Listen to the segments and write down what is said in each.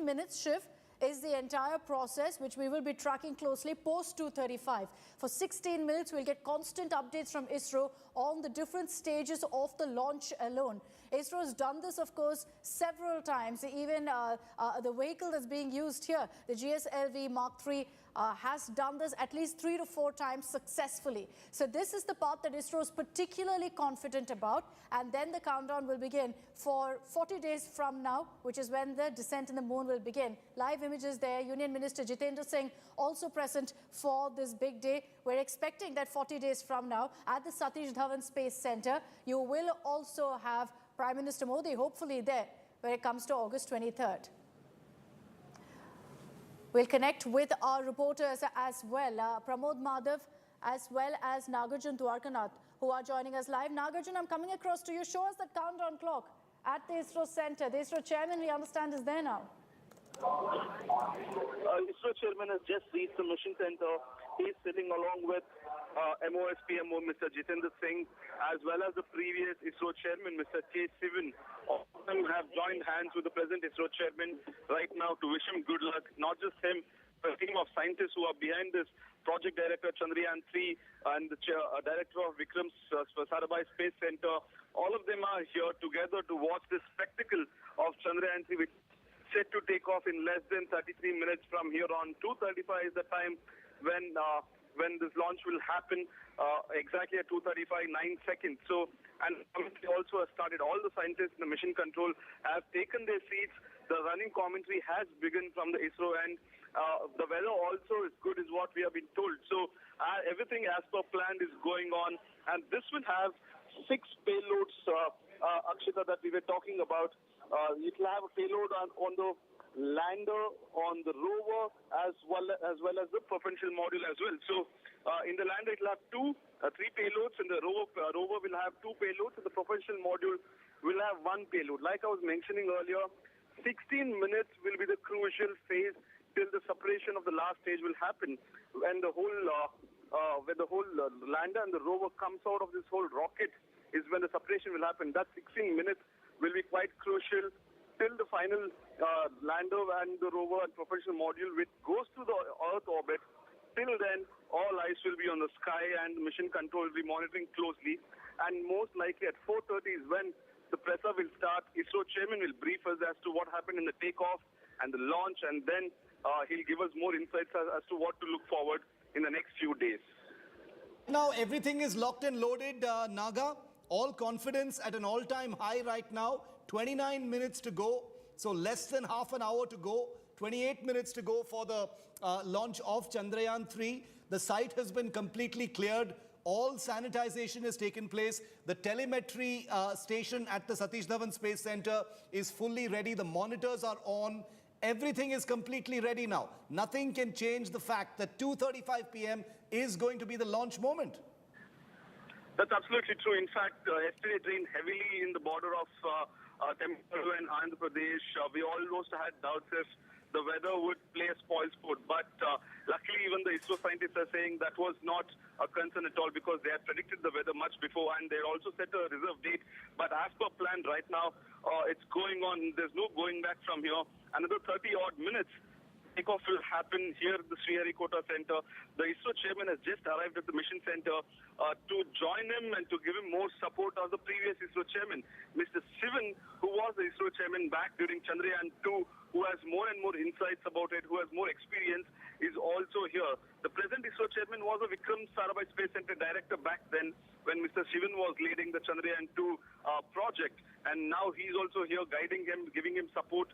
minutes, Shiv, is the entire process, which we will be tracking closely post 2:35. For 16 minutes, we'll get constant updates from ISRO on the different stages of the launch alone. ISRO has done this, of course, several times. Even the vehicle that's being used here, the GSLV Mark 3, has done this at least 3 to 4 times successfully. So this is the part that ISRO is particularly confident about. And then the countdown will begin for 40 days from now, which is when the descent in the moon will begin. Live images there. Union Minister Jitendra Singh also present for this big day. We're expecting that 40 days from now at the Satish Dhawan Space Center, you will also have Prime Minister Modi hopefully there when it comes to August 23rd. We'll connect with our reporters as well, Pramod Madhav as well as Nagarjun Dwarkanath, who are joining us live. Nagarjun, I'm coming across to you. Show us the countdown clock at the ISRO Center. The ISRO chairman, we understand, is there now. ISRO chairman has just reached the mission center. He's sitting along with MOSPMO, Mr. Jitendra Singh, as well as the previous ISRO chairman, Mr. K. Sivan. All of them have joined hands with the present ISRO chairman right now to wish him good luck. Not just him, but a team of scientists who are behind this. Project Director Chandrayaan 3 and the Director of Vikram Sarabhai Space Center. All of them are here together to watch this spectacle of Chandrayaan 3, which is set to take off in less than 33 minutes from here on. 2:35 is the time when this launch will happen, exactly at 2:35, 9 seconds. So, and commentary also has started. All the scientists in the mission control have taken their seats. The running commentary has begun from the ISRO end. The weather also is good, is what we have been told. So, everything as per plan is going on. And this will have 6 payloads, Akshita, that we were talking about. It will have a payload on the lander, on the rover, as well as the propulsion module as well. So, in the lander, it will have 3 payloads. In the rover will have 2 payloads. And the propulsion module will have 1 payload. Like I was mentioning earlier, 16 minutes will be the crucial phase till the separation of the last stage will happen, when the whole lander and the rover comes out of this whole rocket is when the separation will happen. That 16 minutes will be quite crucial till the final lander and the rover and propulsion module, which goes to the Earth orbit. Till then, all eyes will be on the sky and mission control will be monitoring closely. And most likely at 4:30 is when the presser will start. ISRO chairman will brief us as to what happened in the takeoff and the launch, and then he'll give us more insights as to what to look forward in the next few days. Now, everything is locked and loaded, Naga. All confidence at an all-time high right now. 29 minutes to go, so less than half an hour to go. 28 minutes to go for the launch of Chandrayaan 3. The site has been completely cleared. All sanitization has taken place. The telemetry station at the Satish Dhawan Space Center is fully ready. The monitors are on. Everything is completely ready now. Nothing can change the fact that 2:35 p.m. is going to be the launch moment. That's absolutely true. In fact, yesterday it rained heavily in the border of Tamil Nadu and Andhra Pradesh. We almost had doubts if the weather would play a spoil sport. But luckily, even the ISRO scientists are saying that was not a concern at all, because they had predicted the weather much before, and they also set a reserve date. But as per plan right now, it's going on. There's no going back from here. Another 30-odd minutes, takeoff will happen here at the Sriharikota Center. The ISRO chairman has just arrived at the mission center to join him and to give him more support as the previous ISRO chairman. Mr. Sivan, who was the ISRO chairman back during Chandrayaan 2, who has more and more insights about it, who has more experience, is also here. The present ISRO chairman was a Vikram Sarabhai Space Center director back then when Mr. Sivan was leading the Chandrayaan 2 project. And now he's also here guiding him, giving him support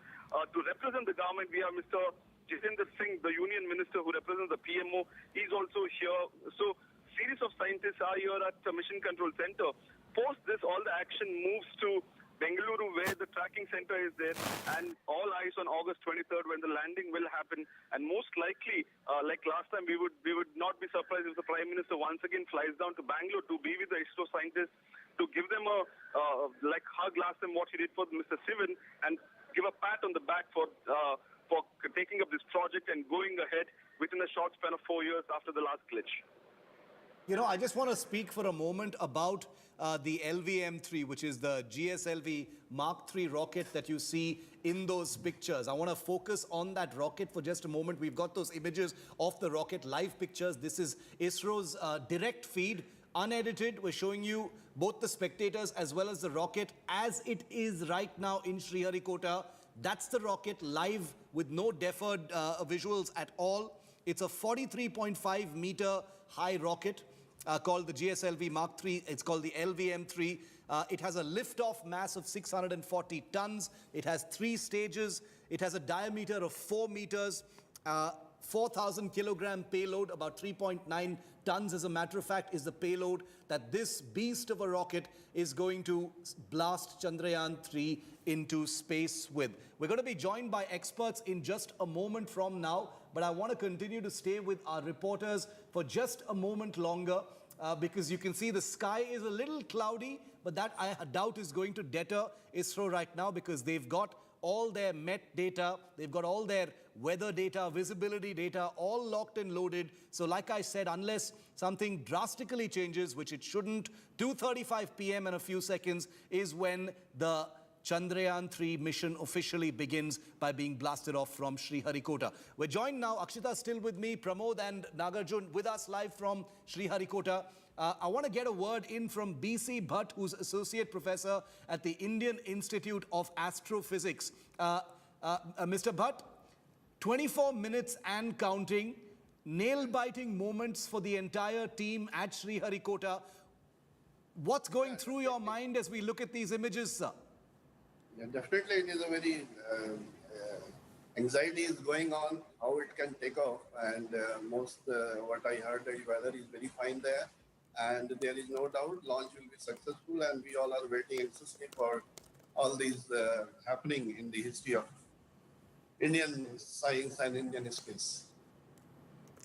to represent the government. We have Mr. Jitendra Singh, the Union Minister who represents the PMO. He's also here. So, series of scientists are here at the Mission Control Center. Post this, all the action moves to Bengaluru, where the tracking center is there, and all eyes on August 23rd when the landing will happen. And most likely, like last time, we would not be surprised if the Prime Minister once again flies down to Bangalore to be with the ISRO scientists, to give them a hug last time what he did for Mr. Sivan, and give a pat on the back for taking up this project and going ahead within a short span of 4 years after the last glitch. You know, I just want to speak for a moment about the LVM-3, which is the GSLV Mark III rocket that you see in those pictures. I want to focus on that rocket for just a moment. We've got those images of the rocket, live pictures. This is ISRO's direct feed, unedited. We're showing you both the spectators as well as the rocket as it is right now in Sriharikota. That's the rocket live with no deferred visuals at all. It's a 43.5 meter high rocket called the GSLV Mark III. It's called the LVM-3. It has a liftoff mass of 640 tons. It has 3 stages. It has a diameter of 4 meters, 4,000 kilogram payload, about 3.9 tons, as a matter of fact, is the payload that this beast of a rocket is going to blast Chandrayaan-3 into space with. We're going to be joined by experts in just a moment from now, but I want to continue to stay with our reporters for just a moment longer because you can see the sky is a little cloudy, but that I doubt is going to deter ISRO right now because they've got all their MET data, they've got all their weather data, visibility data, all locked and loaded. So like I said, unless something drastically changes, which it shouldn't, 2:35 p.m. in a few seconds is when the Chandrayaan-3 mission officially begins by being blasted off from Sriharikota. We're joined now, Akshita still with me, Pramod and Nagarjun with us live from Sriharikota. I want to get a word in from B.C. Bhatt, who's Associate Professor at the Indian Institute of Astrophysics. Mr. Bhatt, 24 minutes and counting, nail-biting moments for the entire team at Sriharikota. What's going through your mind as we look at these images, sir? Yeah, definitely, it is a very anxiety is going on, how it can take off, and what I heard, the weather is very fine there, and there is no doubt launch will be successful, and we all are waiting anxiously for all these happening in the history of Indian science and Indian space.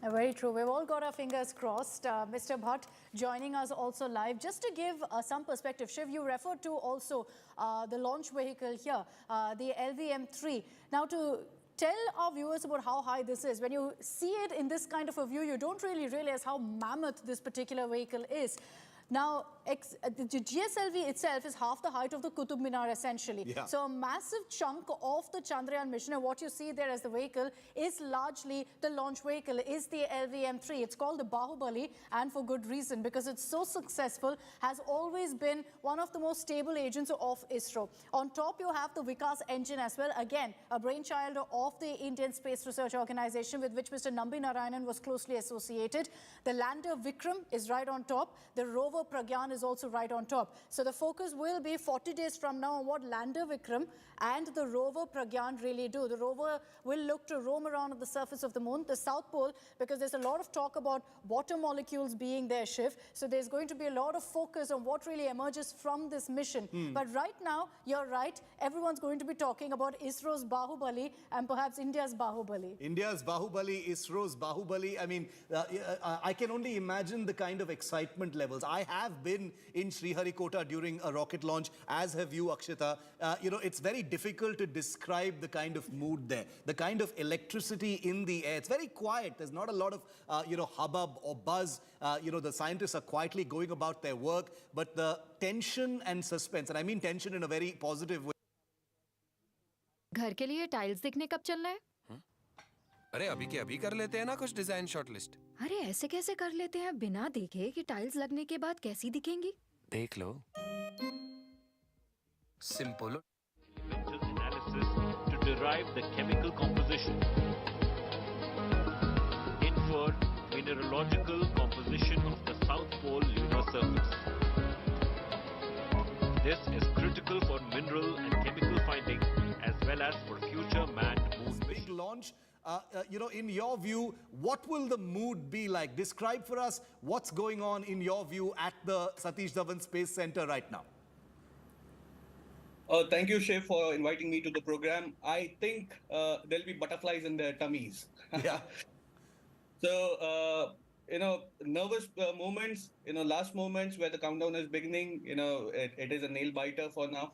Very true. We've all got our fingers crossed. Mr. Bhatt joining us also live. Just to give some perspective, Shiv, you referred to also the launch vehicle here, the LVM-3. Now, to tell our viewers about how high this is, when you see it in this kind of a view, you don't really realize how mammoth this particular vehicle is. Now, the GSLV itself is half the height of the Qutub Minar, essentially. Yeah. So a massive chunk of the Chandrayaan mission, and what you see there as the vehicle, is largely the launch vehicle, is the LVM-3. It's called the Bahubali, and for good reason, because it's so successful, has always been one of the most stable agents of ISRO. On top, you have the Vikas engine as well. Again, a brainchild of the Indian Space Research Organization, with which Mr. Nambi Narayanan was closely associated. The lander Vikram is right on top. The rover Pragyan is also right on top. So the focus will be 40 days from now on what lander Vikram and the rover Pragyan really do. The rover will look to roam around on the surface of the moon, the South Pole, because there's a lot of talk about water molecules being there, Shiv. So there's going to be a lot of focus on what really emerges from this mission. But right now, you're right, everyone's going to be talking about ISRO's Bahubali and perhaps India's Bahubali. India's Bahubali, ISRO's Bahubali. I mean, I can only imagine the kind of excitement levels. I have been in Sriharikota during a rocket launch, as have you, Akshita. You know, it's very difficult to describe the kind of mood there, the kind of electricity in the air. It's very quiet. There's not a lot of, hubbub or buzz. The scientists are quietly going about their work, but the tension and suspense, and I mean tension in a very positive way. घर के लिए tiles देखने कब चलना है? अरे अभी के अभी कर लेते हैं ना कुछ डिजाइन शॉर्टलिस्ट। अरे ऐसे कैसे कर लेते हैं बिना देखे कि टाइल्स लगने के बाद कैसी दिखेंगी? देख लो। Simple. Analysis to derive the chemical composition. Inferred mineralogical composition of the South Pole lunar surface. This is critical for mineral and chemical finding as well as for future manned moon missions. Big launch. In your view, what will the mood be like? Describe for us what's going on in your view at the Satish Dhawan Space Center right now. Thank you, Shiv, for inviting me to the program. I think there'll be butterflies in their tummies. Yeah. So, nervous moments, last moments where the countdown is beginning, it is a nail biter for now.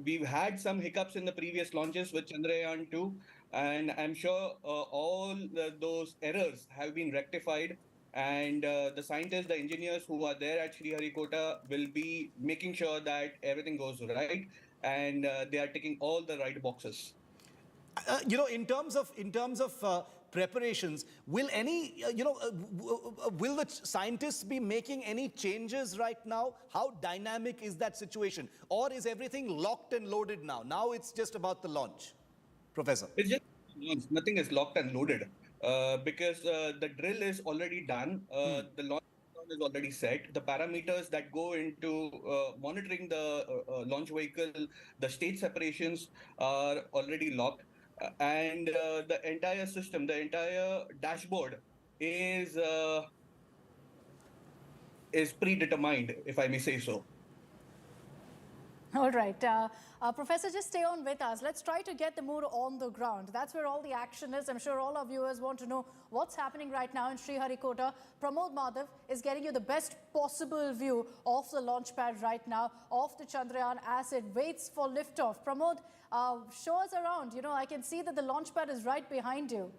We've had some hiccups in the previous launches with Chandrayaan 2, and I'm sure all those errors have been rectified. and the scientists, the engineers who are there at Sriharikota will be making sure that everything goes right, and they are ticking all the right boxes. In terms of preparations, will will the scientists be making any changes right now? How dynamic is that situation, or is everything locked and loaded now? Now it's just about the launch, Professor. It's just nothing is locked and loaded because the drill is already done. The launch is already set. The parameters that go into monitoring the launch vehicle, the stage separations are already locked, and the entire system, the entire dashboard is predetermined, if I may say so. All right. Professor, just stay on with us. Let's try to get the mood on the ground. That's where all the action is. I'm sure all our viewers want to know what's happening right now in Sriharikota. Pramod Madhav is getting you the best possible view of the launch pad right now, of the Chandrayaan as it waits for liftoff. Pramod, show us around. I can see that the launch pad is right behind you.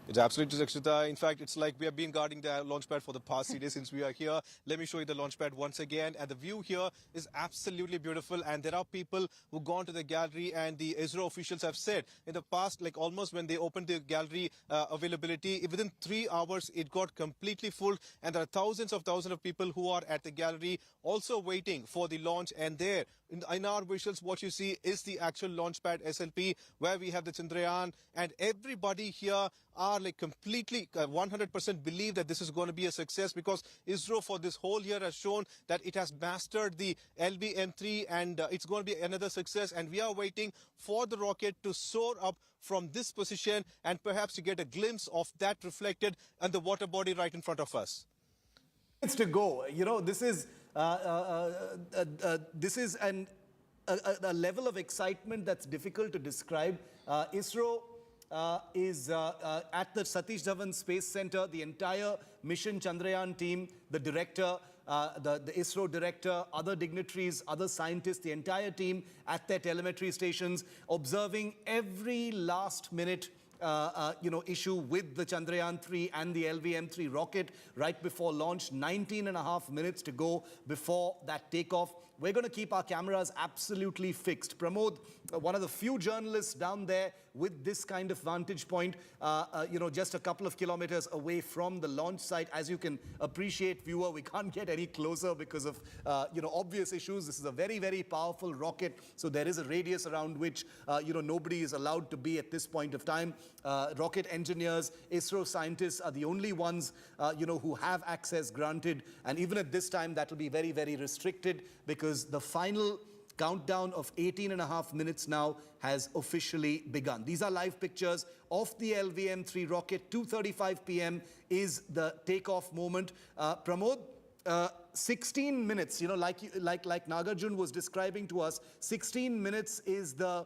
It's absolutely, Rakshita. In fact, it's like we have been guarding the launch pad for the past 3 days since we are here. Let me show you the launch pad once again. And the view here is absolutely beautiful. And there are people who've gone to the gallery, and the ISRO officials have said in the past, like almost when they opened the gallery availability, within 3 hours, it got completely full. And there are thousands of people who are at the gallery also waiting for the launch. And there, in our visuals, what you see is the actual launch pad SLP, where we have the Chandrayaan, and everybody here are like completely 100% believe that this is going to be a success, because ISRO for this whole year has shown that it has mastered the LV-M3, and it's going to be another success. And we are waiting for the rocket to soar up from this position and perhaps to get a glimpse of that reflected on the water body right in front of us. It's to go. This is a level of excitement that's difficult to describe. ISRO is at the Satish Dhawan Space Center. The entire mission Chandrayaan team, the director, the ISRO director, other dignitaries, other scientists, the entire team at their telemetry stations, observing every last minute issue with the Chandrayaan-3 and the LV-M3 rocket right before launch. 19.5 minutes to go before that takeoff. We're going to keep our cameras absolutely fixed. Pramod, one of the few journalists down there with this kind of vantage point, just a couple of kilometers away from the launch site. As you can appreciate, viewer, we can't get any closer because of, obvious issues. This is a very, very powerful rocket. So there is a radius around which, nobody is allowed to be at this point of time. Rocket engineers, ISRO scientists are the only ones, who have access granted. And even at this time, that will be very, very restricted, because the final countdown of 18.5 minutes now has officially begun. These are live pictures of the LV-M3 rocket. 2:35 p.m. is the takeoff moment. Pramod, 16 minutes, like Nagarjun was describing to us, 16 minutes is the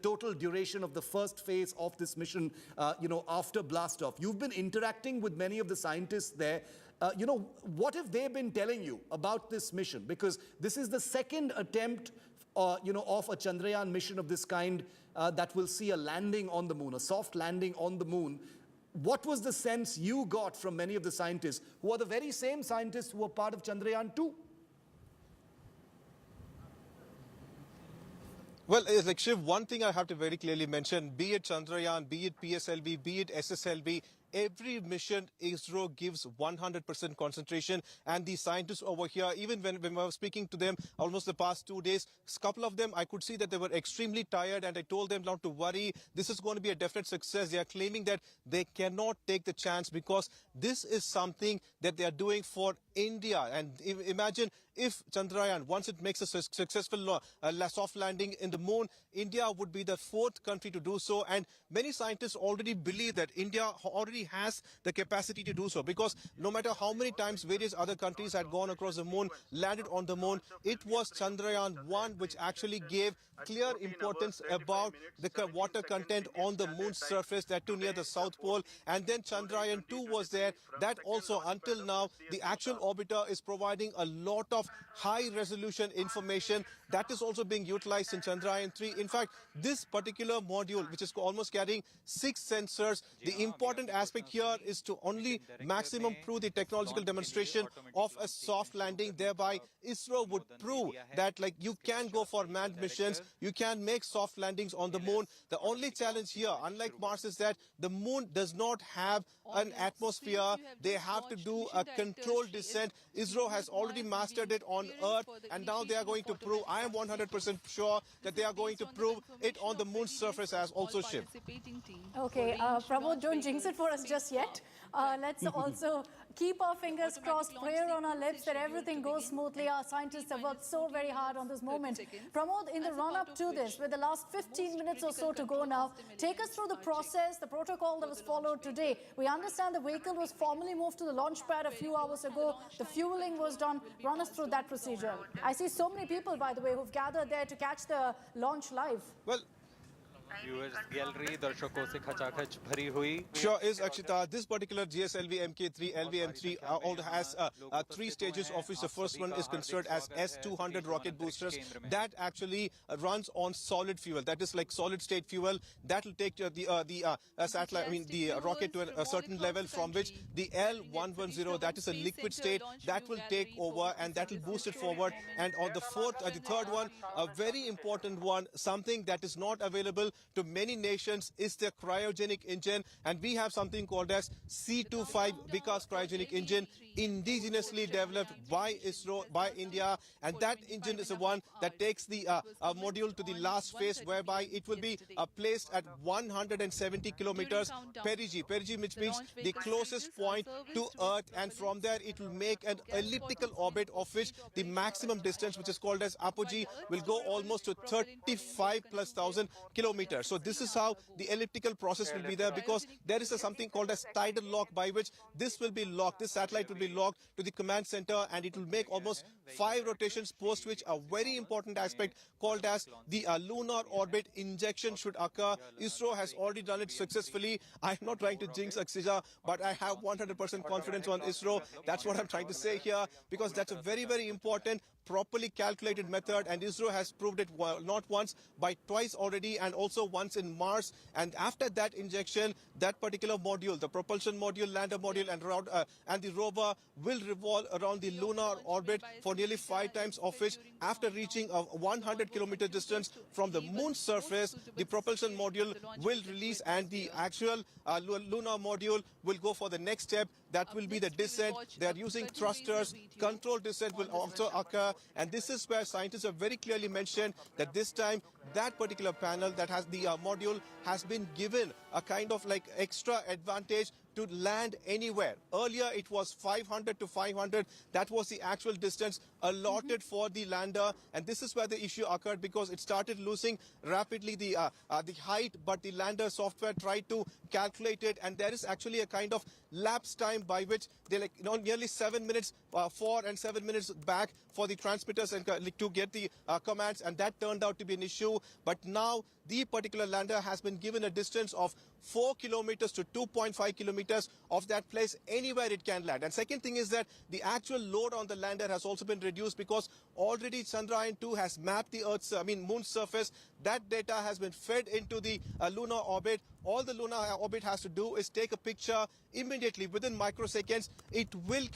total duration of the first phase of this mission, after blastoff. You've been interacting with many of the scientists there. What have they been telling you about this mission? Because this is the second attempt, of a Chandrayaan mission of this kind that will see a landing on the moon, a soft landing on the moon. What was the sense you got from many of the scientists, who are the very same scientists who were part of Chandrayaan-2? Well, like Shiv, one thing I have to very clearly mention, be it Chandrayaan, be it PSLV, be it SSLV, every mission ISRO gives 100% concentration, and the scientists over here, even when I was speaking to them almost the past 2 days, a couple of them, I could see that they were extremely tired, and I told them not to worry. This is going to be a definite success. They are claiming that they cannot take the chance because this is something that they are doing for India. And imagine if Chandrayaan, once it makes a successful soft landing in the moon, India would be the 4th country to do so. And many scientists already believe that India already has the capacity to do so, because no matter how many times various other countries had gone across the moon, landed on the moon, it was Chandrayaan-1 which actually gave clear importance about the water content on the moon's surface, that too near the South Pole. And then Chandrayaan-2 was there. That also, until now, the actual orbiter is providing a lot of of high-resolution information that is also being utilized in Chandrayaan-3. In fact, this particular module, which is almost carrying 6 sensors, the important aspect here is to only maximum prove the technological demonstration of a soft landing. Thereby, ISRO would prove that you can go for manned missions, you can make soft landings on the moon. The only challenge here, unlike Mars, is that the moon does not have an atmosphere. They have to do a controlled descent. ISRO has already mastered it on Earth, and now they are going to prove, I am 100% sure that they are going to prove it on the moon's surface as also, Shiv. Okay, Pramod, don't jinx it for us just yet. Let's also keep our fingers crossed, prayer on our lips that everything goes smoothly. Our scientists have worked so very hard on this moment. Pramod, in the run-up to this, with the last 15 minutes or so to go now, take us through the process, the protocol that was followed today. We understand the vehicle was formally moved to the launch pad a few hours ago. The fueling was done. Run us through that procedure. I see so many people, by the way, who've gathered there to catch the launch live. Well, Viewers gallery दर्शकों से खचाखच भरी हुई. Sure is, Akshita. This particular GSLV MK3, LVM3 all has 3 stages, of which the first one is considered as S200 rocket boosters. That actually runs on solid fuel. That is like solid state fuel. That will take the satellite, the rocket to a certain level, from which the L110, that is a liquid state, that will take over and that will boost it forward. And on the third one, a very important one, something that is not available to many nations, is the cryogenic engine, and we have something called as C25 Vikas cryogenic engine, indigenously developed by ISRO, by India, and that engine is the one that takes the module to the last phase, whereby it will be placed at 170 kilometers perigee, which means the closest point to Earth, and from there it will make an elliptical orbit, of which the maximum distance, which is called as apogee, will go almost to 35,000+ kilometers. So this is how the elliptical process will be there, because there is something called as tidal lock, by which this will be locked, this satellite will be locked to the command center, and it will make almost 5 rotations, post which a very important aspect called as the lunar orbit injection should occur. ISRO has already done it successfully. I'm not trying to jinx Aksija, but I have 100% confidence on ISRO. That's what I'm trying to say here, because that's a very, very important, properly calculated method, and ISRO has proved it not once but twice already, and also once in Mars. And after that injection, that particular module, the propulsion module, lander module, and the rover will revolve around the lunar orbit for nearly 5 times, of which after reaching a 100-kilometer distance from the moon's surface, the propulsion module will release, and the actual lunar module will go for the next step. That will be the descent. They are using thrusters. Controlled descent will also occur. And this is where scientists have very clearly mentioned that this time that particular panel that has the module has been given a kind of extra advantage to land anywhere. Earlier it was 500 to 500. That was the actual distance allotted for the lander, and this is where the issue occurred, because it started losing rapidly the height, but the lander software tried to calculate it, and there is actually a kind of lapse time by which they nearly 7 minutes forward and 7 minutes back for the transmitters and to get the commands, and that turned out to be an issue. But now the particular lander has been given a distance of 4 kilometers to 2.5 kilometers of that place, anywhere it can land. And second thing is that the actual load on the lander has also been reduced, because already Chandrayaan-2 has mapped the moon's surface. That data has been fed into the lunar orbit. All the lunar orbit has to do is take a picture immediately, within microseconds. It will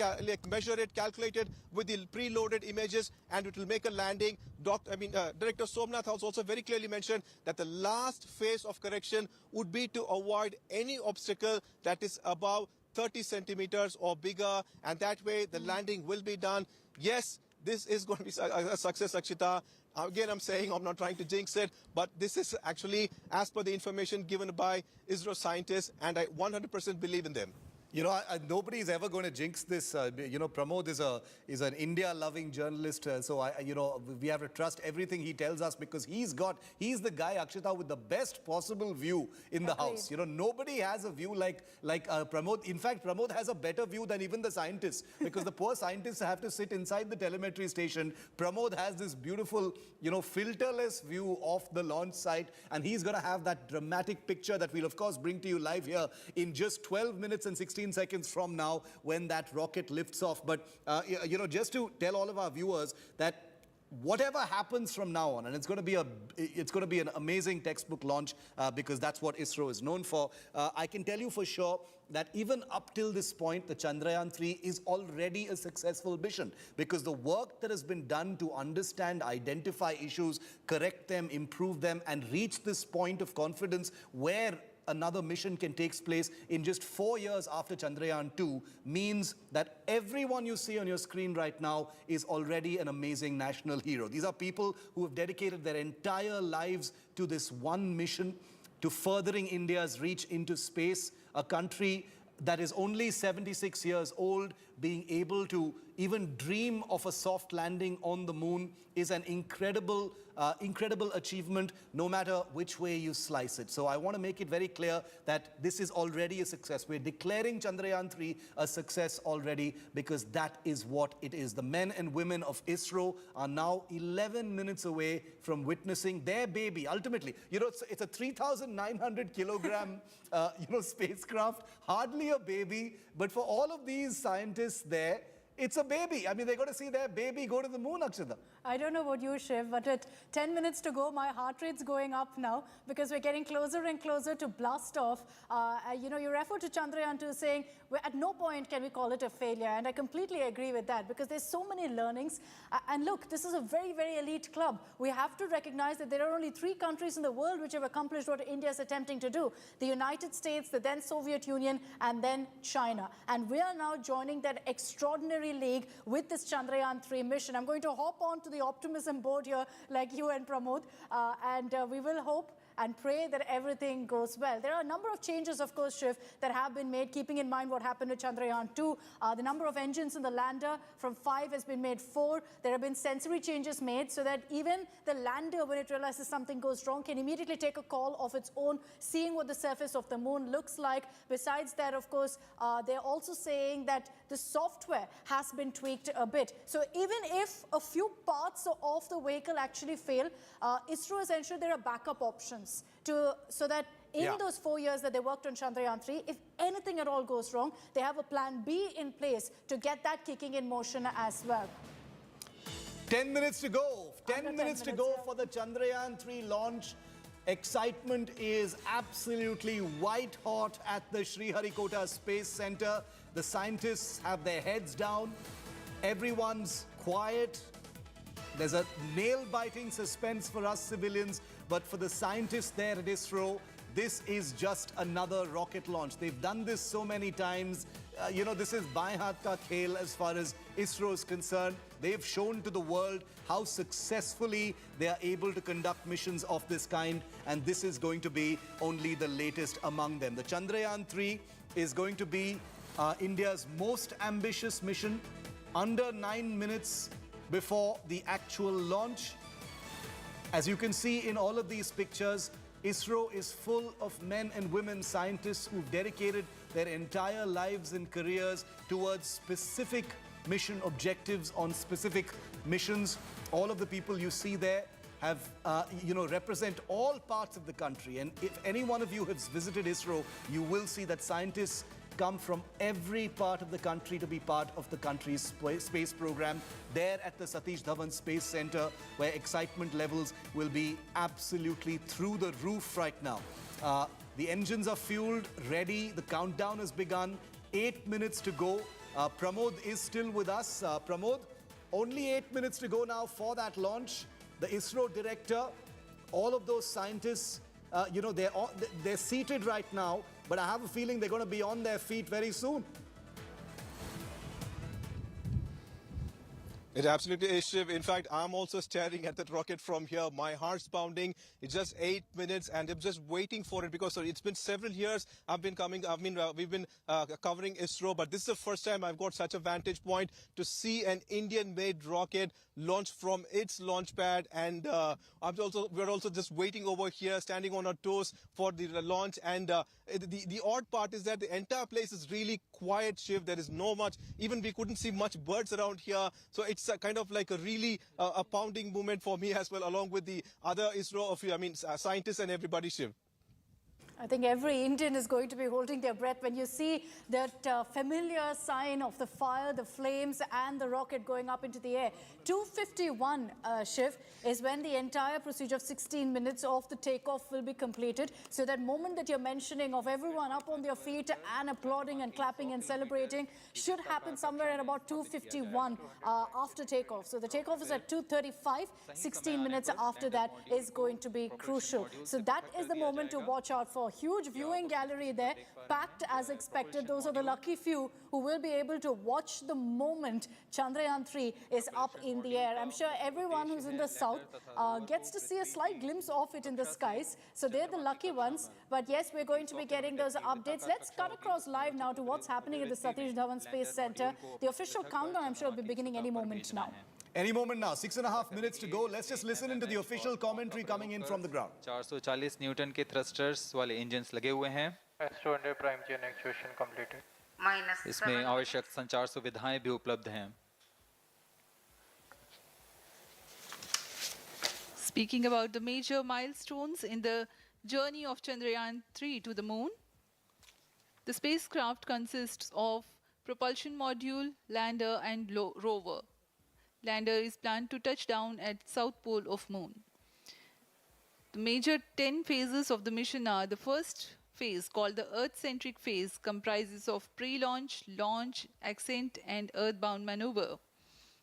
measure it, calculate it with the preloaded images, and it will make a landing. Director Somnath has also very clearly mentioned that the last phase of correction would be to avoid any obstacle that is above 30 centimeters or bigger, and that way the landing will be done. Yes, this is going to be a success, Akshita. Again, I'm saying, I'm not trying to jinx it, but this is actually as per the information given by ISRO scientists, and I 100% believe in them. Nobody is ever going to jinx this. Pramod is an India-loving journalist, so we have to trust everything he tells us, because he's the guy, Akshita, with the best possible view in the house. Nobody has a view like Pramod. In fact, Pramod has a better view than even the scientists, because the poor scientists have to sit inside the telemetry station. Pramod has this beautiful, filterless view of the launch site, and he's going to have that dramatic picture that we'll of course bring to you live here in just 12 minutes and 16 16 seconds from now when that rocket lifts off. But, just to tell all of our viewers that whatever happens from now on, and it's going to be an amazing textbook launch because that's what ISRO is known for. I can tell you for sure that even up till this point, the Chandrayaan-3 is already a successful mission because the work that has been done to understand, identify issues, correct them, improve them, and reach this point of confidence where another mission can take place in just 4 years after Chandrayaan-2 means that everyone you see on your screen right now is already an amazing national hero. These are people who have dedicated their entire lives to this one mission, to furthering India's reach into space, a country that is only 76 years old, being able to even dream of a soft landing on the moon is an incredible achievement, no matter which way you slice it. So I want to make it very clear that this is already a success. We're declaring Chandrayaan-3 a success already because that is what it is. The men and women of ISRO are now 11 minutes away from witnessing their baby. Ultimately, it's a 3,900 kilogram, spacecraft, hardly a baby, but for all of these scientists there, it's a baby. I mean, they're going to see their baby go to the moon, Akshata. I don't know about you, Shiv, but at 10 minutes to go, my heart rate's going up now because we're getting closer and closer to blast off. You refer to Chandrayaan-2 saying, at no point can we call it a failure. And I completely agree with that because there's so many learnings. And look, this is a very, very elite club. We have to recognize that there are only 3 countries in the world which have accomplished what India is attempting to do. The United States, the then Soviet Union, and then China. And we are now joining that extraordinary league with this Chandrayaan-3 mission. I'm going to hop on to the optimism board here like you and Pramod, and we will hope and pray that everything goes well. There are a number of changes, of course, Shiv, that have been made, keeping in mind what happened with Chandrayaan-2. The number of engines in the lander from 5 has been made 4. There have been sensory changes made so that even the lander, when it realizes something goes wrong, can immediately take a call of its own, seeing what the surface of the moon looks like. Besides that, of course, they're also saying that the software has been tweaked a bit. So even if a few parts of the vehicle actually fail, ISRO has ensured there are backup options so that in those 4 years that they worked on Chandrayaan-3, if anything at all goes wrong, they have a plan B in place to get that kicking in motion as well. 10 minutes to go. 10 minutes to go for the Chandrayaan-3 launch. Excitement is absolutely white hot at the Sriharikota Space Center. The scientists have their heads down. Everyone's quiet. There's a nail-biting suspense for us civilians, but for the scientists there at ISRO, this is just another rocket launch. They've done this so many times. This is baएं हाथ का खेल as far as ISRO is concerned. They've shown to the world how successfully they are able to conduct missions of this kind, and this is going to be only the latest among them. The Chandrayaan-3 is going to be India's most ambitious mission, under 9 minutes before the actual launch. As you can see in all of these pictures, ISRO is full of men and women scientists who've dedicated their entire lives and careers towards specific mission objectives on specific missions. All of the people you see there have, represent all parts of the country. And if any one of you has visited ISRO, you will see that scientists come from every part of the country to be part of the country's space program. There at the Satish Dhawan Space Center, where excitement levels will be absolutely through the roof right now. The engines are fueled, ready. The countdown has begun. 8 minutes to go. Pramod is still with us. Pramod, only 8 minutes to go now for that launch. The ISRO director, all of those scientists, they're seated right now, but I have a feeling they're going to be on their feet very soon. It absolutely is, Shiv. In fact, I'm also staring at that rocket from here. My heart's pounding. It's just 8 minutes, and I'm just waiting for it because it's been several years we've been covering ISRO, but this is the first time I've got such a vantage point to see an Indian-made rocket launch from its launch pad. And we're also just waiting over here, standing on our toes for the launch. And the odd part is that the entire place is really quiet, Shiv. There is no much, even we couldn't see much birds around here. So it's kind of like a really a pounding moment for me as well, along with the other ISRO scientists and everybody, Shiv. I think every Indian is going to be holding their breath when you see that familiar sign of the fire, the flames, and the rocket going up into the air. 2:51 Shiv is when the entire procedure of 16 minutes of the takeoff will be completed. So that moment that you're mentioning of everyone up on their feet and applauding and clapping and celebrating should happen somewhere at about 2:51 after takeoff. So the takeoff is at 2:35. 16 minutes after that is going to be crucial. So that is the moment to watch out for. Huge viewing gallery there, packed as expected. Those are the lucky few who will be able to watch the moment Chandrayaan-3 is up in the air. I'm sure everyone who's in the south gets to see a slight glimpse of it in the skies. So they're the lucky ones. But yes, we're going to be getting those updates. Let's cut across live now to what's happening at the Satish Dhawan Space Center. The official countdown, I'm sure, will be beginning any moment now. Any moment now, 6.5 minutes to go. Let's just listen into the official commentary coming in from the ground. 440 Newton के thrusters वाले engines लगे हुए हैं। S200 prime chain actuation completed. इसमें आवश्यक संचार सुविधाएं भी उपलब्ध हैं। Speaking about the major milestones in the journey of Chandrayaan-3 to the moon, the spacecraft consists of propulsion module, lander, and rover. Lander is planned to touch down at south pole of moon. The major 10 phases of the mission are: the first phase, called the Earth-centric phase, comprises of pre-launch, launch, ascent, and earthbound maneuver.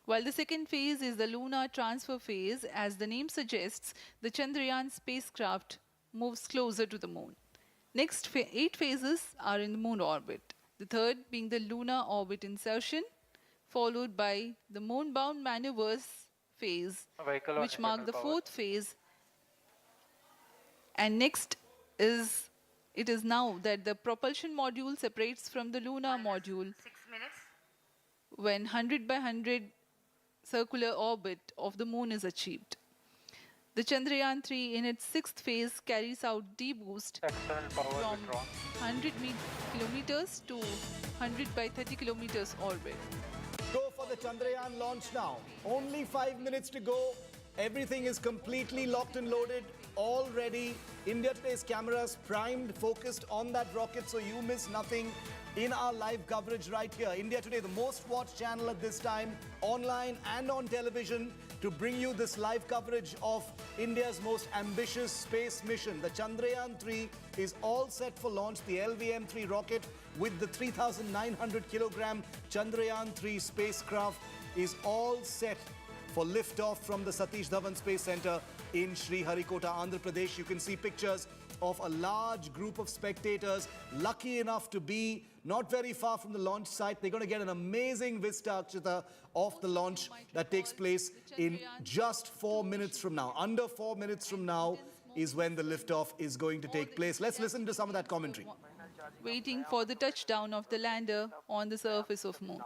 While the second phase is the lunar transfer phase. As the name suggests, the Chandrayaan spacecraft moves closer to the moon. Next 8 phases are in the moon orbit. The third being the lunar orbit insertion, followed by the moon-bound maneuvers phase, which mark the fourth phase. And next it is now that the propulsion module separates from the lunar module when 100 by 100 circular orbit of the moon is achieved. The Chandrayaan-3 in its 6th phase carries out deboost from 100 kilometers to 100 by 30 kilometers orbit. Go for the Chandrayaan launch now. Only 5 minutes to go. Everything is completely locked and loaded, all ready. India Today's cameras primed, focused on that rocket, so you miss nothing in our live coverage right here. India Today, the most watched channel at this time, online and on television, to bring you this live coverage of India's most ambitious space mission. The Chandrayaan-3 is all set for launch. The LVM-3 rocket with the 3,900 kilogram Chandrayaan-3 spacecraft is all set for liftoff from the Satish Dhawan Space Center in Sriharikota, Andhra Pradesh. You can see pictures of a large group of spectators lucky enough to be not very far from the launch site. They're going to get an amazing vista, Akshita, of the launch that takes place in just 4 minutes from now. Under 4 minutes from now is when the liftoff is going to take place. Let's listen to some of that commentary. Waiting for the touchdown of the lander on the surface of moon.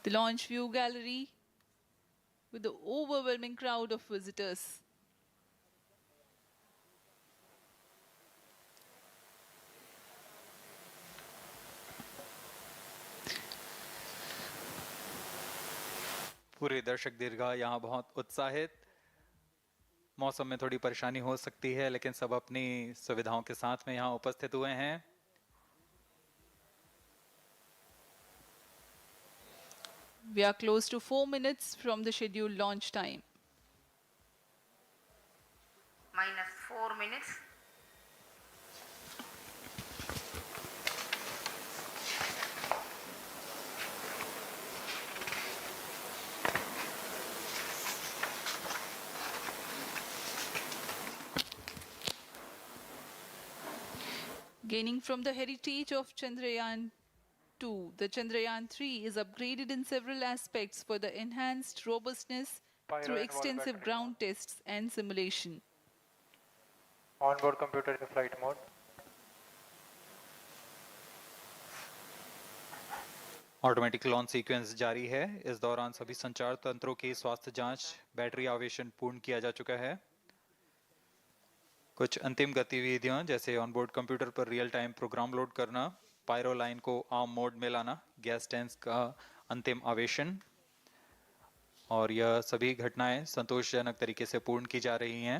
The launch view gallery with the overwhelming crowd of visitors. पूरे दर्शक दीर्घा यहाँ बहुत उत्साहित। मौसम में थोड़ी परेशानी हो सकती है, लेकिन सब अपनी सुविधाओं के साथ में यहाँ उपस्थित हुए हैं। We are close to 4 minutes from the scheduled launch time. Minus 4 minutes. Gaining from the heritage of Chandrayaan-2, the Chandrayaan-3 is upgraded in several aspects for the enhanced robustness through extensive ground tests and simulation. Onboard computer in flight mode. Automatic launch sequence जारी है। इस दौरान सभी संचार तंत्रों की स्वास्थ्य जांच, बैटरी आवेशन पूर्ण किया जा चुका है। कुछ अंतिम गतिविधियां जैसे ऑनबोर्ड कंप्यूटर पर रियल टाइम प्रोग्राम लोड करना, पायरो लाइन को आर्म मोड में लाना, गैस टैंक्स का अंतिम आवेशन और यह सभी घटनाएं संतोषजनक तरीके से पूर्ण की जा रही हैं।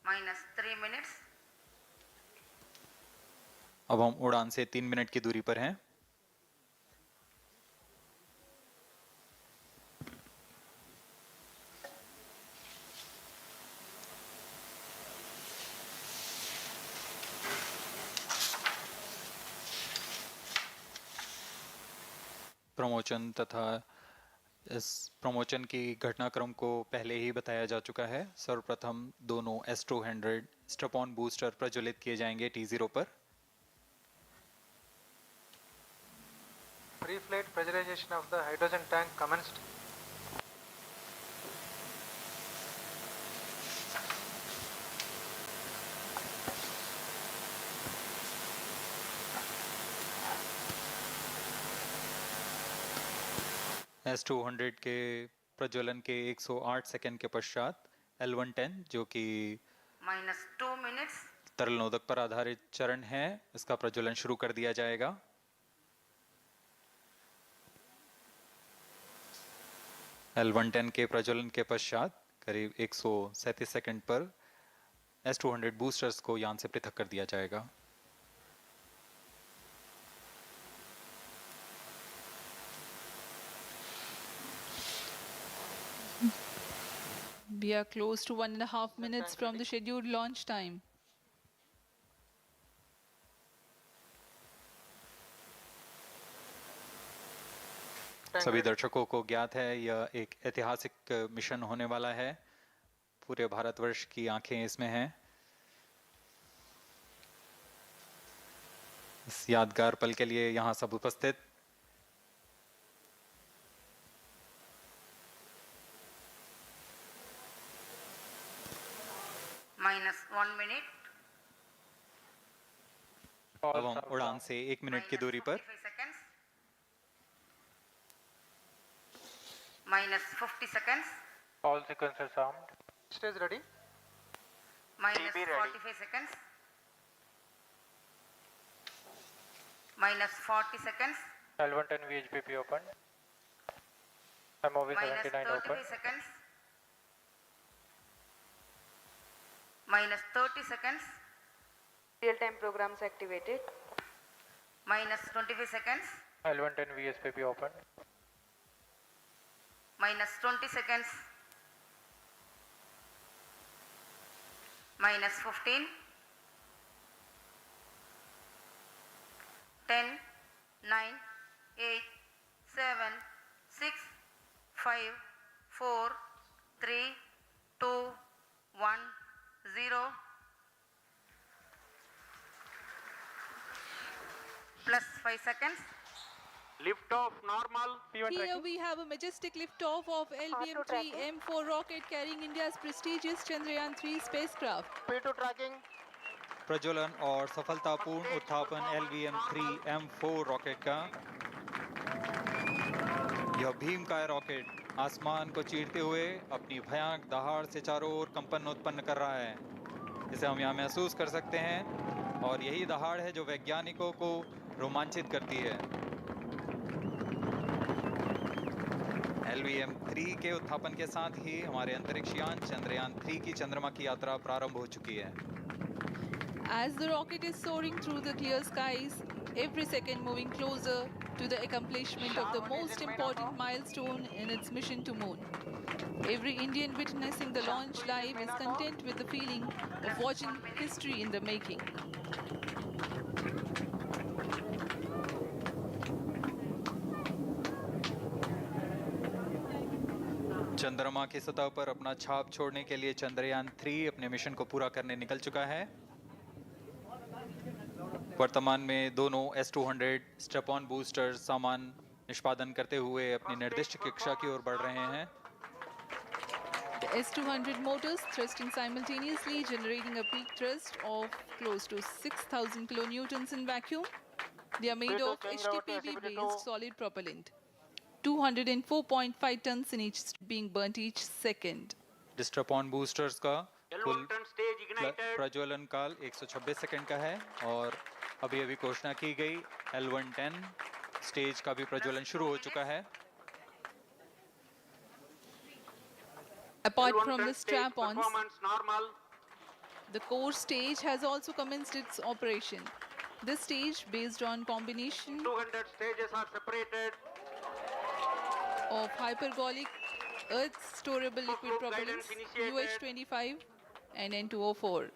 -3 minutes. अब हम उड़ान से 3 मिनट की दूरी पर हैं। प्रमोशन तथा इस प्रमोशन की घटनाक्रम को पहले ही बताया जा चुका है। सर्वप्रथम दोनों S200 स्ट्रैप-ऑन बूस्टर प्रज्वलित किए जाएंगे T0 पर। Pre-flight pressurization of the hydrogen tank commenced. S200 के प्रज्वलन के 108 सेकंड के पश्चात L110 जो कि -2 minutes. तरल नोदक पर आधारित चरण है, इसका प्रज्वलन शुरू कर दिया जाएगा। L110 के प्रज्वलन के पश्चात करीब 137 सेकंड पर S200 बूस्टर्स को यान से पृथक कर दिया जाएगा। We are close to 1.5 minutes from the scheduled launch time. सभी दर्शकों को ज्ञात है यह एक ऐतिहासिक मिशन होने वाला है। पूरे भारतवर्ष की आंखें इसमें हैं। इस यादगार पल के लिए यहाँ सब उपस्थित -1 minute. अब हम उड़ान से 1 मिनट की दूरी पर -45 seconds. -50 seconds. All sequencers armed. Stage ready. -45 seconds. -40 seconds. L110 VHPP open. MOV 79 open. -33 seconds. -30 seconds. Real-time programs activated. -25 seconds. L110 VSPP open. -20 seconds. -15. 10, 9, 8, 7, 6, 5, 4, 3, 2, 1, 0. Plus 5 seconds. Lift off normal. Here we have a majestic liftoff of LVM-3 M4 rocket carrying India's prestigious Chandrayaan-3 spacecraft. P2 tracking. प्रज्वलन और सफलतापूर्ण उत्थापन LVM-3 M4 rocket का। यह भीमकाय rocket आसमान को चीरते हुए अपनी भयानक दहाड़ से चारों ओर कंपन उत्पन्न कर रहा है। इसे हम यहाँ महसूस कर सकते हैं और यही दहाड़ है जो वैज्ञानिकों को रोमांचित करती है। LVM-3 के उत्थापन के साथ ही हमारे अंतरिक्ष यान चंद्रयान-3 की चंद्रमा की यात्रा प्रारंभ हो चुकी है। As the rocket is soaring through the clear skies, every second moving closer to the accomplishment of the most important milestone in its mission to moon. Every Indian witnessing the launch live is content with the feeling of watching history in the making. चंद्रमा की सतह पर अपना छाप छोड़ने के लिए चंद्रयान-3 अपने मिशन को पूरा करने निकल चुका है। वर्तमान में दोनों S200 स्ट्रैप-ऑन बूस्टर सामान निष्पादन करते हुए अपनी निर्दिष्ट कक्षा की ओर बढ़ रहे हैं। The S200 motors thrusting simultaneously, generating a peak thrust of close to 6,000 kilonewtons in vacuum. They are made of HTPB-based solid propellant. 204.5 tons in each being burnt each second. Strap-on boosters का कुल प्रज्वलन काल 126 second का है और अभी अभी घोषणा की गई L110 स्टेज का भी प्रज्वलन शुरू हो चुका है। Apart L1 from the turn stage strap-ons, performance normal. the core stage has also commenced its operation. This stage, based on combination 200 stages are separated. of hypergolic earth storable liquid Loop propellants guidance initiated. UH25 and N204.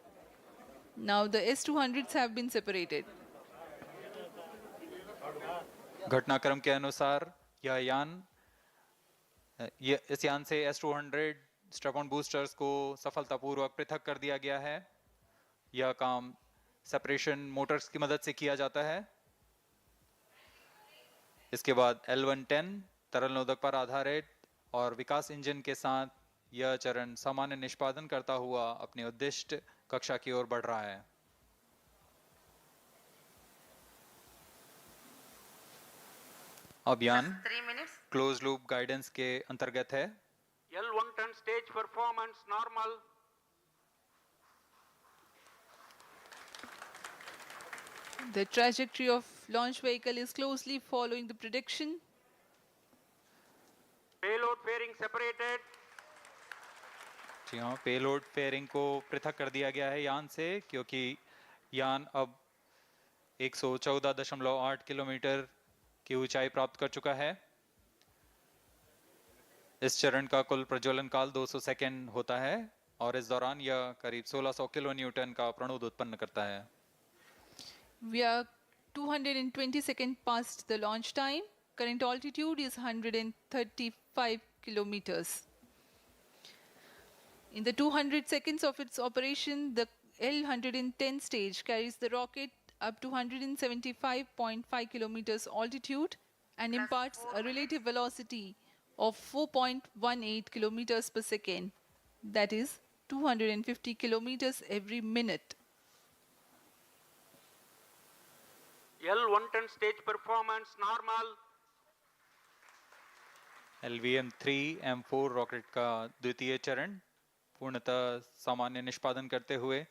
Now the S200s have been separated. घटनाक्रम के अनुसार यह यान इस यान से S200 strap-on boosters को सफलतापूर्वक पृथक कर दिया गया है। यह काम सेपरेशन मोटर्स की मदद से किया जाता है। इसके बाद L110 तरल नोदक पर आधारित और विकास इंजन के साथ यह चरण सामान्य निष्पादन करता हुआ अपनी उद्दिष्ट कक्षा की ओर बढ़ रहा है। अभियान 3 minutes. क्लोज लूप गाइडेंस के अंतर्गत है। L1 turn stage performance normal. The trajectory of launch vehicle is closely following the prediction. Payload fairing separated. जी हाँ, पेलोड फेयरिंग को पृथक कर दिया गया है यान से, क्योंकि यान अब 114.8 किलोमीटर की ऊंचाई प्राप्त कर चुका है। इस चरण का कुल प्रज्वलन काल 200 सेकेंड होता है और इस दौरान यह करीब 1600 किलो न्यूटन का प्रणुद उत्पन्न करता है। We are 220 seconds past the launch time. Current altitude is 135 kilometers. In the 200 seconds of its operation, the L110 stage carries the rocket up to 175.5 kilometers altitude and imparts a relative velocity of 4.18 kilometers per second. That is 250 kilometers every minute. L1 turn stage performance normal. LVM-3 M4 rocket का द्वितीय चरण पूर्णतः सामान्य निष्पादन करते हुए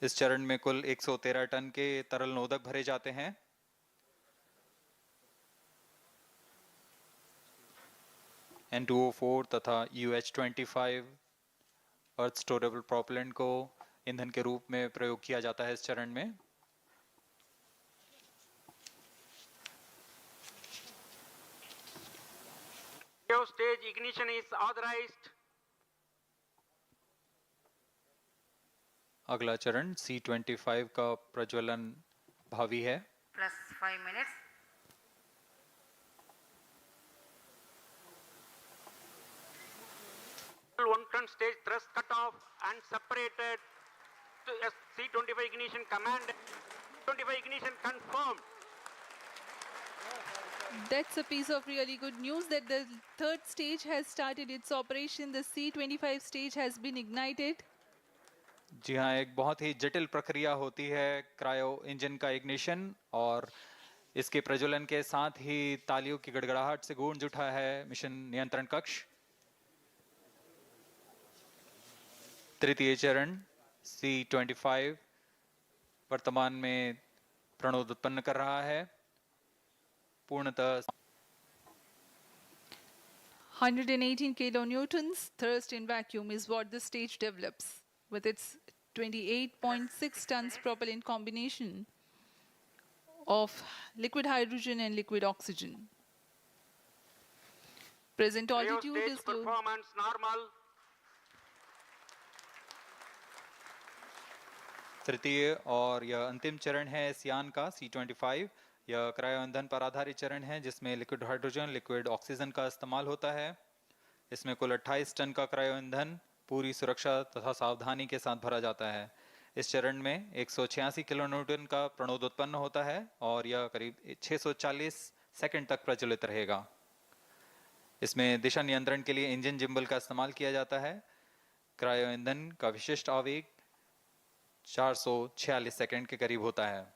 इस चरण में कुल 113 टन के तरल नोदक भरे जाते हैं। N204 तथा UH25 अर्थ स्टोरेबल प्रोपेलेंट को ईंधन के रूप में प्रयोग किया जाता है इस चरण में। Stage ignition is authorized. अगला चरण C25 का प्रज्वलन भावी है। Plus 5 minutes. L1 turn stage thrust cut off and separated to C25 ignition command. 25 ignition confirmed. That's a piece of really good news that the third stage has started its operation. The C25 stage has been ignited. जी हाँ, एक बहुत ही जटिल प्रक्रिया होती है cryo engine का ignition और इसके प्रज्वलन के साथ ही तालियों की गड़गड़ाहट से गूंज उठा है मिशन नियंत्रण कक्ष। तृतीय चरण C25 वर्तमान में प्रणोद उत्पन्न कर रहा है। पूर्णतः 118 kilonewtons thrust in vacuum is what the stage develops with its 28.6 tons propellant combination of liquid hydrogen and liquid oxygen. Present altitude is low. Performance normal. तृतीय और यह अंतिम चरण है इस यान का C25। यह क्रायो ईंधन पर आधारित चरण है जिसमें लिक्विड हाइड्रोजन लिक्विड ऑक्सीजन का इस्तेमाल होता है। इसमें कुल 28 टन का क्रायो ईंधन पूरी सुरक्षा तथा सावधानी के साथ भरा जाता है। इस चरण में 186 किलोन्यूटन का प्रणोद उत्पन्न होता है और यह करीब 640 सेकंड तक प्रज्वलित रहेगा। इसमें दिशा नियंत्रण के लिए इंजन जिम्बल का इस्तेमाल किया जाता है। क्रायो ईंधन का विशिष्ट आवेग 446 सेकंड के करीब होता है।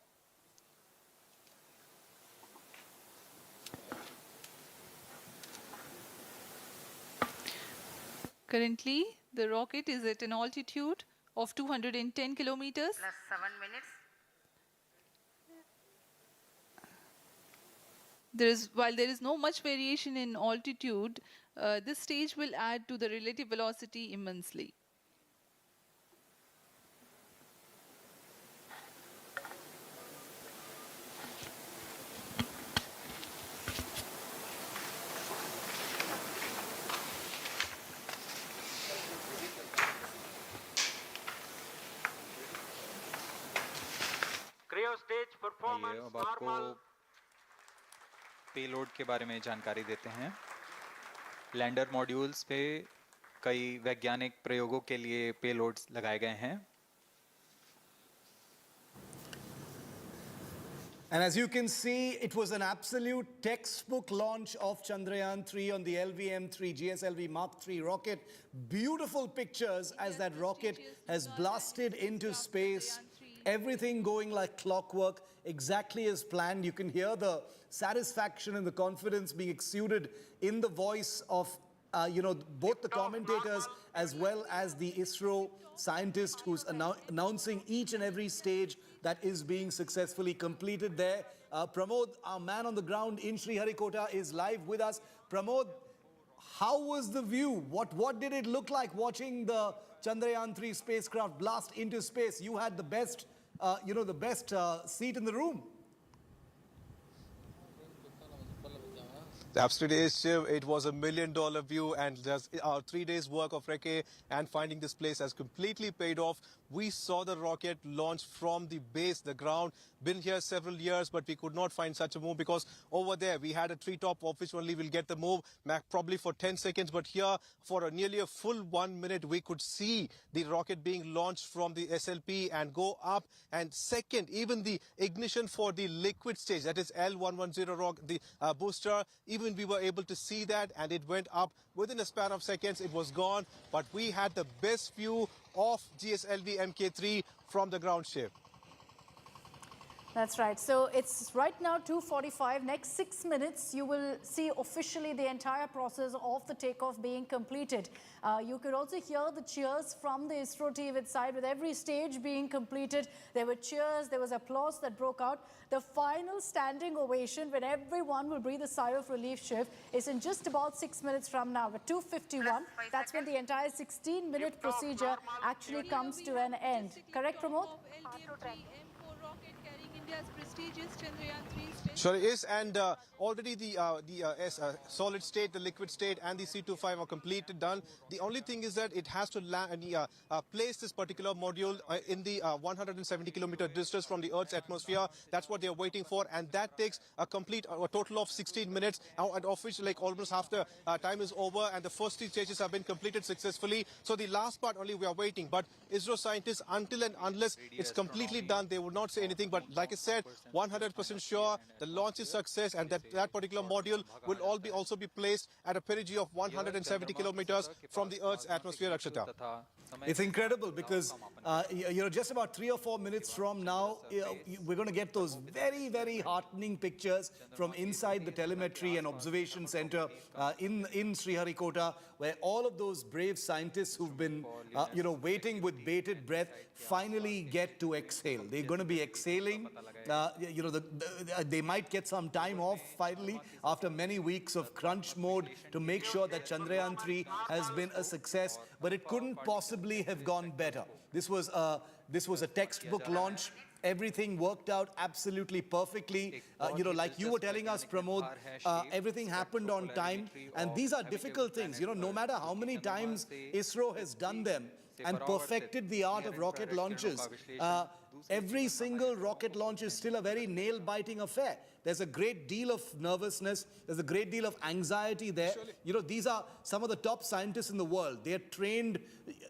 Currently, the rocket is at an altitude of 210 kilometers. Plus 7 minutes. While there is no much variation in altitude, this stage will add to the relative velocity immensely. Cryo stage performance आइए अब आपको normal. Payload के बारे में जानकारी देते हैं। Lander modules पे कई वैज्ञानिक प्रयोगों के लिए पेलोड्स लगाए गए हैं। And as you can see, it was an absolute textbook launch of Chandrayaan 3 on the LVM-3 GSLV Mark III rocket. Beautiful pictures as that rocket has blasted into space. Everything going like clockwork, exactly as planned. You can hear the satisfaction and the confidence being exuded in the voice of both the commentators as well as the ISRO scientist who's announcing each and every stage that is being successfully completed there. Pramod, our man on the ground in Sriharikota, is live with us. Pramod, how was the view? What did it look like watching the Chandrayaan 3 spacecraft blast into space? You had the best, seat in the room. Absolutely, Shiv. It was $1 million view, and just our 3 days work of recce and finding this place has completely paid off. We saw the rocket launch from the base, the ground. Been here several years, but we could not find such a move because over there we had a treetop of which only will get the move, probably for 10 seconds. But here, for nearly a full 1 minute, we could see the rocket being launched from the SLP and go up. And second, even the ignition for the liquid stage, that is L110 the booster, even we were able to see that, and it went up within a span of seconds. It was gone, but we had the best view of GSLV Mk3 from the ground ship. That's right. So it's right now 2:45. Next 6 minutes, you will see officially the entire process of the takeoff being completed. You could also hear the cheers from the ISRO team inside with every stage being completed. There were cheers, there was applause that broke out. The final standing ovation when everyone will breathe a sigh of relief, Shiv, is in just about 6 minutes from now. At 2:51, that's when the entire 16-minute procedure actually comes to an end. Correct, Pramod? India's prestigious Chandrayaan 3 space. Sure is, and already the solid state, the liquid state, and the C25 are completed, done. The only thing is that it has to place this particular module in the 170-kilometer distance from the Earth's atmosphere. That's what they're waiting for, and that takes a total of 16 minutes. Now, at official, almost half the time is over, and the first 3 stages have been completed successfully. So the last part only we are waiting. But ISRO scientists, until and unless it's completely done, they would not say anything. But like I said, 100% sure the launch is success, and that particular module will also be placed at a perigee of 170 kilometers from the Earth's atmosphere, Akshata. It's incredible because, just about 3 or 4 minutes from now, we're going to get those very, very heartening pictures from inside the telemetry and observation center in Sriharikota, where all of those brave scientists who've been, waiting with bated breath finally get to exhale. They're going to be exhaling. They might get some time off finally after many weeks of crunch mode to make sure that Chandrayaan 3 has been a success, but it couldn't possibly have gone better. This was a textbook launch. Everything worked out absolutely perfectly. Like you were telling us, Pramod, everything happened on time. And these are difficult things. No matter how many times ISRO has done them and perfected the art of rocket launches, every single rocket launch is still a very nail-biting affair. There's a great deal of nervousness. There's a great deal of anxiety there. These are some of the top scientists in the world. They're trained,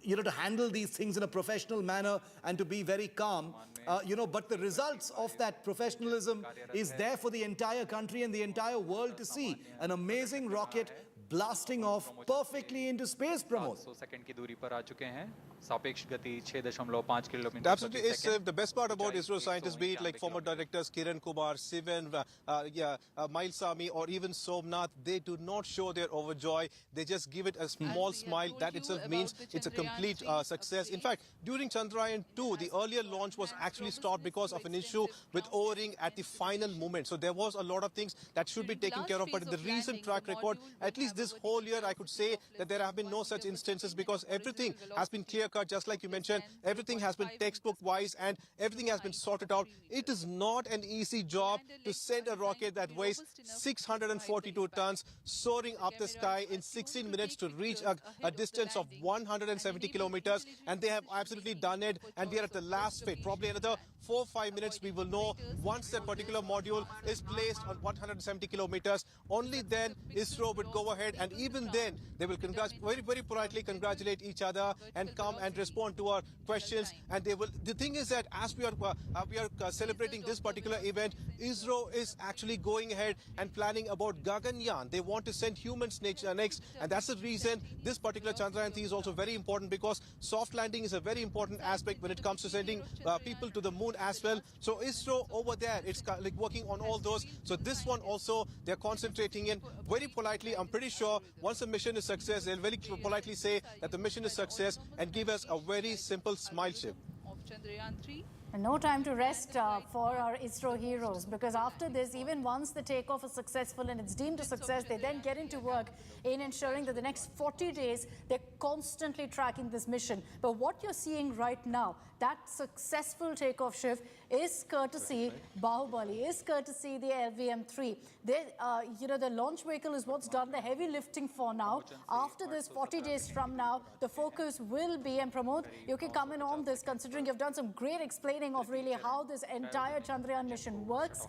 to handle these things in a professional manner and to be very calm. But the results of that professionalism is there for the entire country and the entire world to see. An amazing rocket blasting off perfectly into space, Pramod. 700 second की दूरी पर आ चुके हैं सापेक्ष गति 6.5 kilometre Absolutely, it's the best part about ISRO scientists, be it like former directors Kiran Kumar, Sivan, Mailsamy, or even Somnath, they do not show their overjoy. They just give it a small smile. That itself means it's a complete success. In fact, during Chandrayaan 2, the earlier launch was actually stopped because of an issue with O-ring at the final moment. So there was a lot of things that should be taken care of. But in the recent track record, at least this whole year, I could say that there have been no such instances because everything has been clear-cut, just like you mentioned. Everything has been textbook-wise and everything has been sorted out. It is not an easy job to send a rocket that weighs 642 tons soaring up the sky in 16 minutes to reach a distance of 170 kilometers. And they have absolutely done it. And we are at the last phase. Probably another 4-5 minutes we will know once that particular module is placed on 170 kilometers. Only then ISRO would go ahead, and even then they will very politely congratulate each other and come and respond to our questions. And they will. The thing is that as we are celebrating this particular event, ISRO is actually going ahead and planning about Gaganyaan. They want to send humans next, and that's the reason this particular Chandrayaan 3 is also very important, because soft landing is a very important aspect when it comes to sending people to the moon as well. So ISRO over there, it's like working on all those. So this one also they're concentrating in very politely. I'm pretty sure once the mission is success, they'll very politely say that the mission is success and give us a very simple smile chip. Of Chandrayaan 3. And no time to rest for our ISRO heroes, because after this, even once the takeoff is successful and it's deemed a success, they then get into work in ensuring that the next 40 days, they're constantly tracking this mission. But what you're seeing right now, that successful takeoff shift is courtesy Bahubali, is courtesy the LVM-3. The launch vehicle is what's done the heavy lifting for now. After this, 40 days from now, the focus will be, and Pramod, you can come in on this, considering you've done some great explaining of really how this entire Chandrayaan mission works.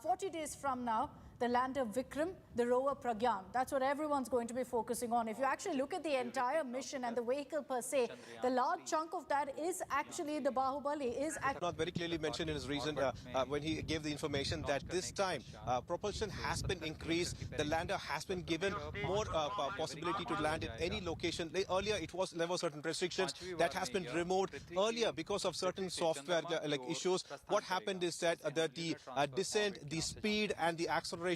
40 days from now, the lander Vikram, the rover Pragyan. That's what everyone's going to be focusing on. If you actually look at the entire mission and the vehicle per se, the large chunk of that is actually the Bahubali. Not very clearly mentioned in his reason when he gave the information that this time propulsion has been increased. The lander has been given more possibility to land in any location. Earlier, there were certain restrictions that has been removed. Earlier, because of certain software issues, what happened is that the descent, the speed and the acceleration,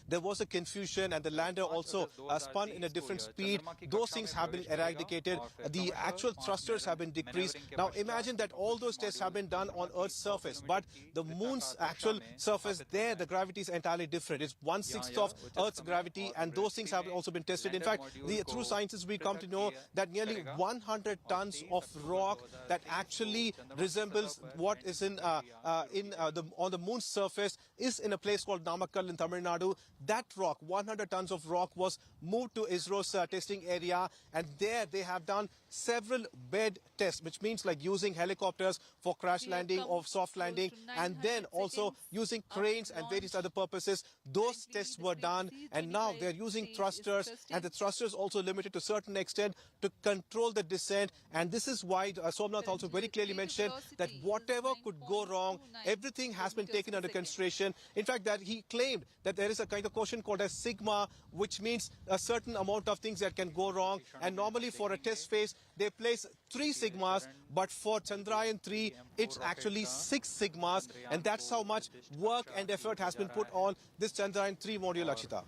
there was a confusion, and the lander also spun in a different speed. Those things have been eradicated. The actual thrusters have been decreased. Now imagine that all those tests have been done on Earth's surface, but the moon's actual surface, there the gravity is entirely different. It's 1/6 of Earth's gravity, and those things have also been tested. In fact, through sciences we come to know that nearly 100 tons of rock that actually resembles what is on the moon's surface is in a place called Namakkal in Tamil Nadu. That rock, 100 tons of rock, was moved to ISRO's testing area, and there they have done several bed tests, which means like using helicopters for crash landing or soft landing, and then also using cranes and various other purposes. Those tests were done, and now they're using thrusters, and the thrusters also limited to a certain extent to control the descent. And this is why Somnath also very clearly mentioned that whatever could go wrong, everything has been taken under consideration. In fact, that he claimed that there is a kind of quotient called as sigma, which means a certain amount of things that can go wrong. And normally for a test phase, they place 3 sigmas, but for Chandrayaan 3, it's actually 6 sigmas. And that's how much work and effort has been put on this Chandrayaan 3 module, Akshita.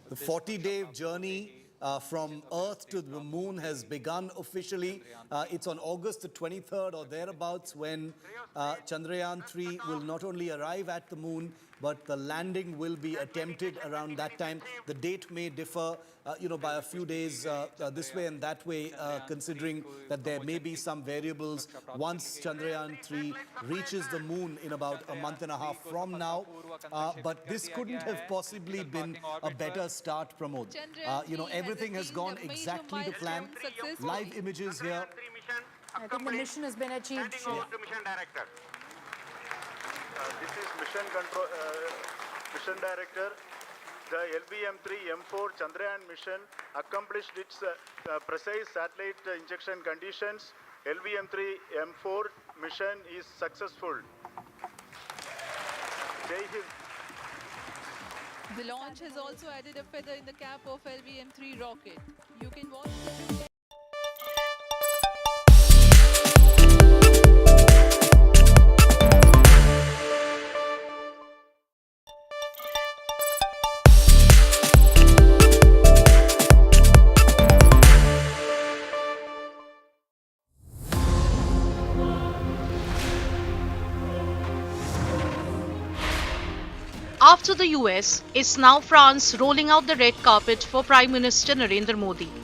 The 40-day journey from Earth to the moon has begun officially. It's on August the 23rd or thereabouts when Chandrayaan 3 will not only arrive at the moon, but the landing will be attempted around that time. The date may differ, by a few days this way and that way, considering that there may be some variables once Chandrayaan 3 reaches the moon in about a month and a half from now. But this couldn't have possibly been a better start, Pramod. Everything has gone exactly to plan. Live images here. I think the mission has been achieved. Mission Director. This is Mission Director. The LVM-3 M4 Chandrayaan mission accomplished its precise satellite injection conditions. LVM-3 M4 mission is successful. Jai Hind. The launch has also added a feather in the cap of LVM-3 rocket. You can watch the After the US, it's now France rolling out the red carpet for Prime Minister Narendra Modi.